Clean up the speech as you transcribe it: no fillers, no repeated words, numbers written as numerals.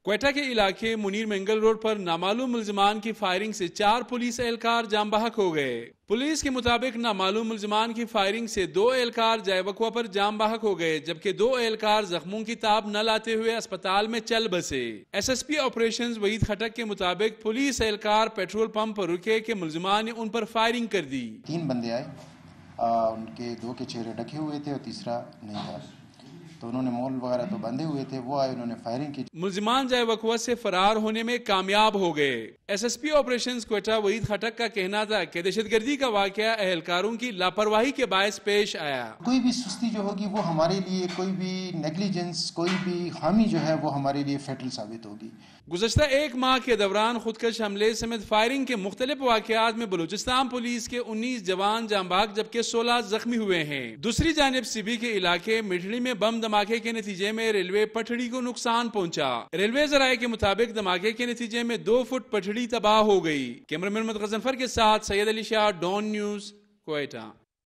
کوئٹہ کے علاقے منیر منگل روڈ پر نامعلوم ملزمان کی فائرنگ سے 4 پولیس اہلکار جاں بحق ہو گئے۔ پولیس کے مطابق نامعلوم ملزمان کی فائرنگ سے 2 اہلکار جائے وقوع پر جاں بحق ہو گئے، جبکہ 2 اہلکار زخموں کی تاب نہ لاتے ہوئے اسپتال میں چل بسے۔ S S P operations Waheed Khattak کے مطابق پولیس اہلکار پیٹرول پمپ پر رکے کہ ملزمان نے ان پر فائرنگ کر دی۔ 3 بندے آئے، ان کے 2 کے چہرے ڈھکے ہوئے تھے اور تیسرا نہیں تھا، تو انہوں نے مول وغیرہ تو بندھے ہوئے تھے، وہ آئے، انہوں نے فائرنگ کی۔ ملزمان جائے وقوع سے فرار ہونے میں کامیاب ہو گئے۔ S S P operations Quetta Waheed Khattak کا کہنا تھا کہ دہشت گردی کا واقعہ اہلکاروں کی لاپرواہی کے باعث پیش آیا۔ کوئی بھی سستی جو ہوگی وہ ہمارے لیے، کوئی بھی نیگلیجنس، کوئی بھی خامی جو ہے وہ ہمارے لیے فیٹل ثابت ہوگی۔ گزشتہ 1 ماہ کے دوران خودکش حملے سمیت فائرنگ کے مختلف واقعات میں بلوچستان پولیس کے 19 جوان جاں بحق جبکہ 16 زخمی ہوئے ہیں۔ دوسری جانب سبی کے علاقے مٹھڑی میں بم دھماکے کے نتیجے میں ریلوے پٹڑی کو نقصان پہنچا۔ ریلوے ذرائع کے مطابق دھماکے کے نتیجے میں 2 فٹ پٹڑی تباہ ہو گئی۔ کیمرہ مین محمد غضنفر کے ساتھ سید علی شاہ، ڈون نیوز، کوئٹہ۔